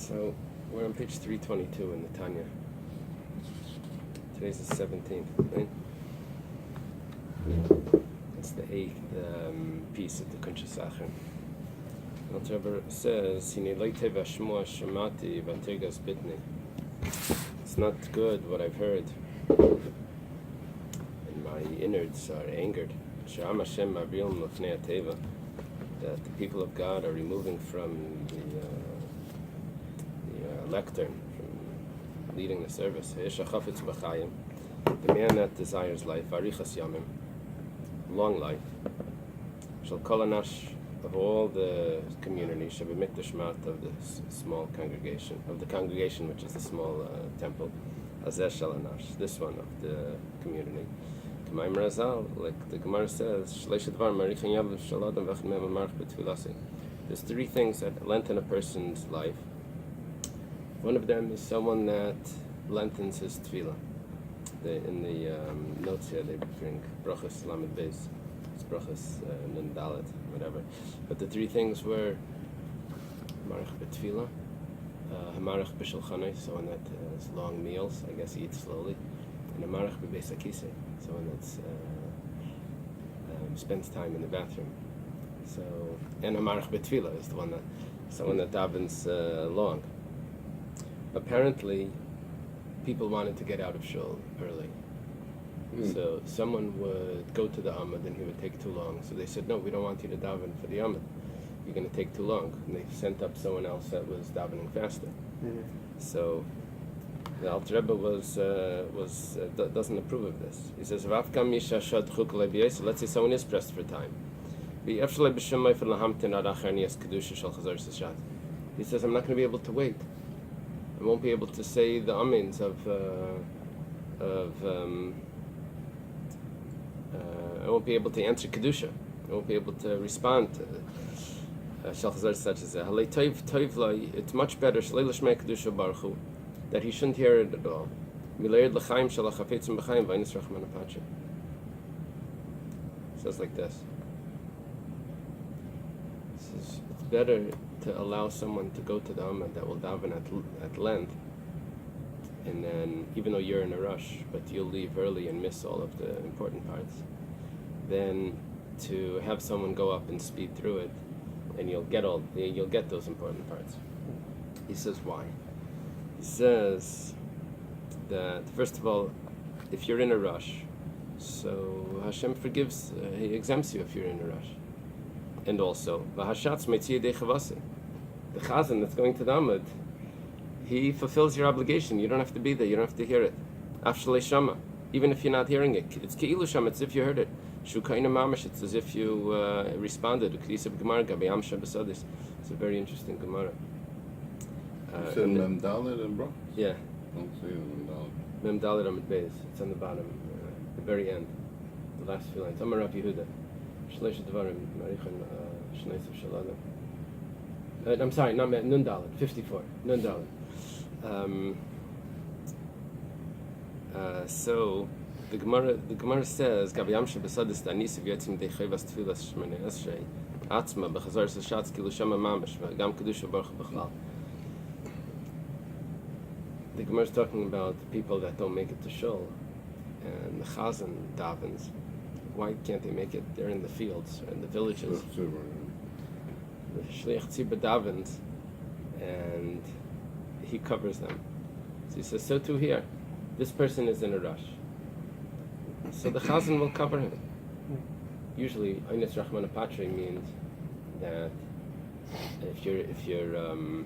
So we're on page 322 in the Tanya. Today's the 17th, right? It's the 8th piece of the Kuncha Sacher. The Rabbi says, it's not good what I've heard, and my innards are angered. That the people of God are removing from the lectern, from leading the service. The man that desires life, long life, shall call anash of all the community, shall be mikdashmat of the small congregation, of the congregation which is the small temple, azeh shall anash, this one of the community. Like the Gemara says, there's three things that lengthen a person's life. One of them is someone that lengthens his tefillah. In the notes here, they bring brachas lamed Bais, it's brachas nun dalet, whatever. But the three things were hamarach b'tefillah, hamarach b'shulchanai, someone that has long meals, I guess he eats slowly, and hamarach b'beis hakisei, someone that spends time in the bathroom. So, and hamarach b'tefillah is the one that someone that davens long. Apparently, people wanted to get out of shul early. So someone would go to the Amud and he would take too long. So they said, no, we don't want you to daven for the Amud. You're going to take too long. And they sent up someone else that was davening faster. So the Alter Rebbe doesn't approve of this. He says, so let's say someone is pressed for time. He says, I'm not going to be able to wait. I won't be able to say the amens I won't be able to answer kedusha. I won't be able to respond to shalchazar such as that. It's much better that he shouldn't hear it at all. It says like this. It's better to allow someone to go to the Amud that will daven at length, and then even though you're in a rush, but you'll leave early and miss all of the important parts, than to have someone go up and speed through it, and you'll get those important parts. He says why? He says that first of all, if you're in a rush, so Hashem forgives, He exempts you if you're in a rush. And also, the chazan that's going to the Amud, he fulfills your obligation. You don't have to be there. You don't have to hear it. Even if you're not hearing it, it's keilu shama. It's as if you heard it. Shukaina mamash. It's as if you responded. It's a very interesting Gemara. You said Mem Dalet and Bro? Yeah. Don't say Mem Dalet. Mem Dalet Amid Bais. It's on the bottom, the very end, the last few lines. Amar Rabbi Yehuda. I'm sorry, not Nun Dalet, 54. Nun Dalet. So the Gemara says, "Gaviyam shebesadis danis v'yotzim dechayvas tfilas shmene esrei atzma b'chazar sashatz kilu shama mamash v'gam kedusha baruch b'chlal." The Gemara is talking about the people that don't make it to shul, and the chazan davens. Why can't they make it? They're in the fields or in the villages. The shliach tzibur davens, and he covers them. So he says, so too here. This person is in a rush. So the chazan will cover him. Usually, Einis Rachman Patri means that if you're an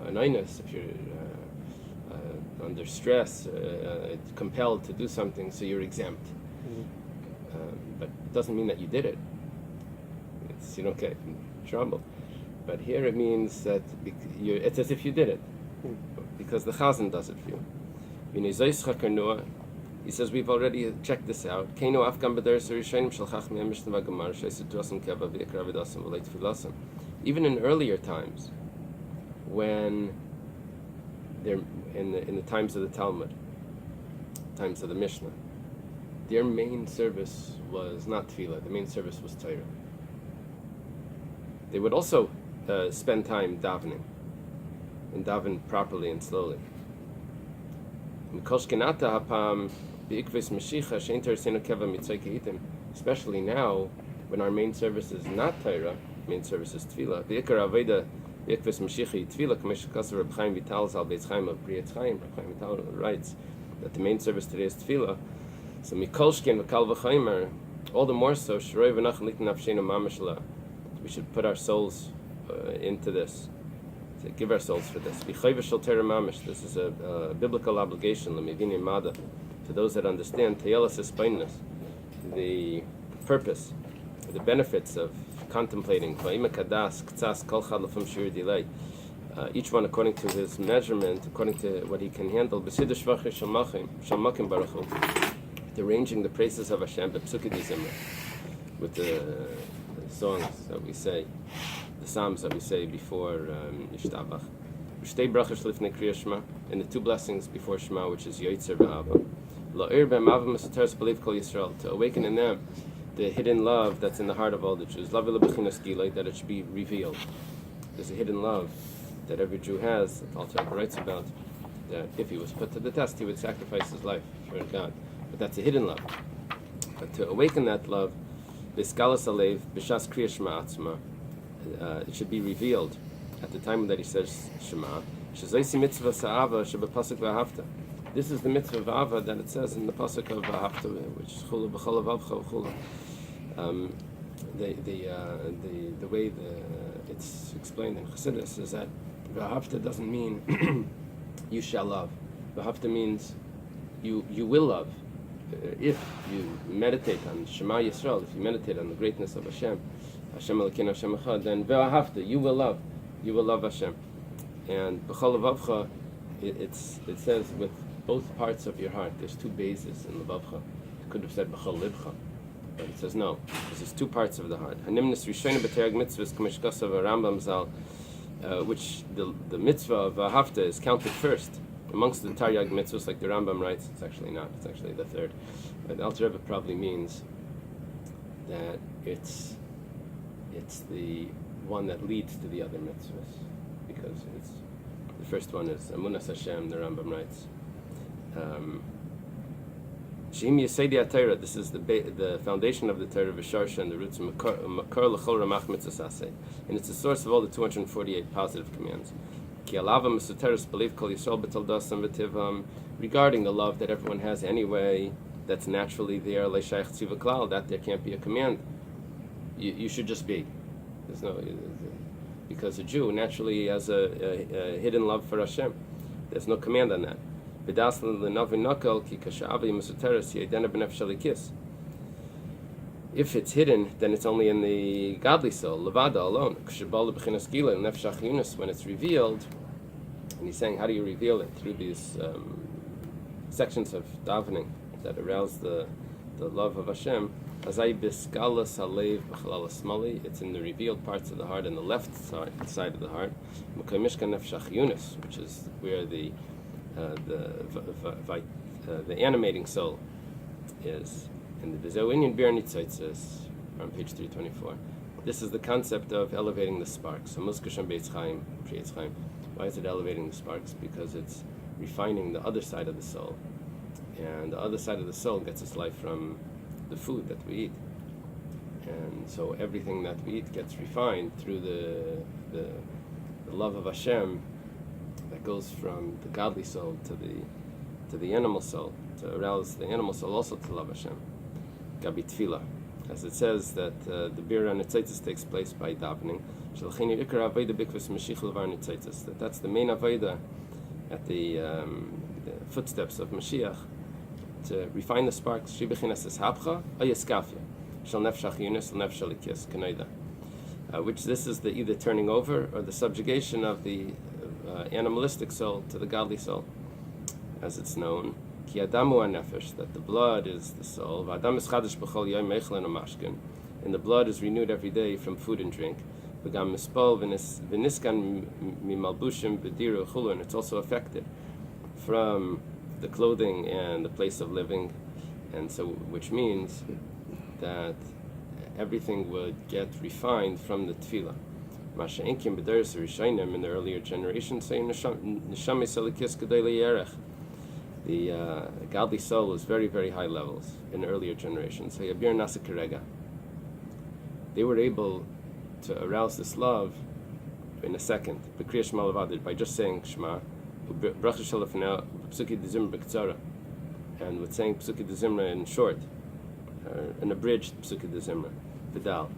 Einis, if you're under stress, compelled to do something, so you're exempt. But it doesn't mean that you did it. You don't get in trouble. But here it means that it's as if you did it, because the chazan does it for you. He says we've already checked this out. Even in earlier times, when they're in the times of the Talmud, times of the Mishnah, their main service was not tefillah. The main service was Torah. They would also spend time davening, and daven properly and slowly. Especially now, when our main service is not Torah, main service is Tefillah. Rabbi writes that the main service today is Tefillah. So Mikolshkin v'kal v'chaimer, all the more so, we should put our souls into this, to give our souls for this. This is a biblical obligation, to those that understand the purpose, the benefits of contemplating. Each one according to his measurement, according to what he can handle. Arranging the praises of Hashem, with the songs that we say, the psalms that we say before Yishtabach. And the two blessings before Shema, which is Yoitzer v'Ava. To awaken in them the hidden love that's in the heart of all the Jews. That it should be revealed. There's a hidden love that every Jew has, that Alter Rebbe writes about, that if he was put to the test, he would sacrifice his life for God. But that's a hidden love. But to awaken that love, it should be revealed at the time that he says Shema. This is the mitzvah of Ava that it says in the pasuk of V'ahavta, which is Chula b'chol avavcha v'chula. The way it's explained in Chassidus is that V'ahavta doesn't mean you shall love. V'ahavta means you will love. If you meditate on Shema Yisrael, if you meditate on the greatness of Hashem, Hashem Elokeinu Hashem Echad, then V'ahavta, you will love Hashem. And b'chol avavcha, it says with both parts of your heart. There's two bases in Levavcha. It could have said b'chol libcha, but it says no. There's two parts of the heart. Hanimnis rishayna b'tereg mitzvahs k'mishkasav Rambam zal, which the mitzvah of V'ahavta is counted first amongst the Taryag mitzvahs, like the Rambam writes. It's actually not. It's actually the third. But Alter Rebbe probably means that it's the one that leads to the other mitzvahs, because it's the first one is Amunas Hashem. The Rambam writes. This is the foundation of the Torah, V'sharsha, and the roots of Makar l'chol ramach mitzvahs, and it's the source of all the 248 positive commands. Regarding the love that everyone has anyway, that's naturally there, that there can't be a command. You should just be. There's no, because a Jew naturally has a hidden love for Hashem. There's no command on that. If it's hidden, then it's only in the godly soul, levada, alone. When it's revealed, and he's saying, how do you reveal it? Through these sections of davening that arouse the love of Hashem. It's in the revealed parts of the heart, in the left side of the heart, which is where the animating soul is. And the Vizoinian Bir Nitzitzis, on page 324. This is the concept of elevating the sparks. So Muskasham Beitz Chaim, Creates Chaim. Why is it elevating the sparks? Because it's refining the other side of the soul. And the other side of the soul gets its life from the food that we eat. And so everything that we eat gets refined through the love of Hashem that goes from the godly soul to the animal soul, to arouse the animal soul also to love Hashem. Gabi Tefillah, as it says that the Bir Nitzitzis takes place by davening. That's the main avodah at the footsteps of Mashiach, to refine the sparks. Which this is the either turning over or the subjugation of the animalistic soul to the godly soul, as it's known. Ki adamu nefesh, that the blood is the soul. V'adam is chadash b'chol yom meichel mashkin, and the blood is renewed every day from food and drink. V'gam mispol v'niskan mimalbushim b'diru chulu, and it's also affected from the clothing and the place of living, and so which means that everything would get refined from the tefillah. Masha Inkim B'Deris Rishainim in the earlier generation say Neshama Selikis Kedele Yerech. The godly soul was very, very high levels in earlier generations. So Yabir Nasa Kerega. They were able to arouse this love in a second, by just saying Shema, and with saying Psuki de Zimra in short, an abridged Psuki de Zimra, Vidal.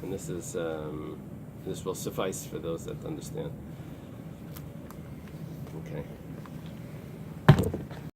And this will suffice for those that understand.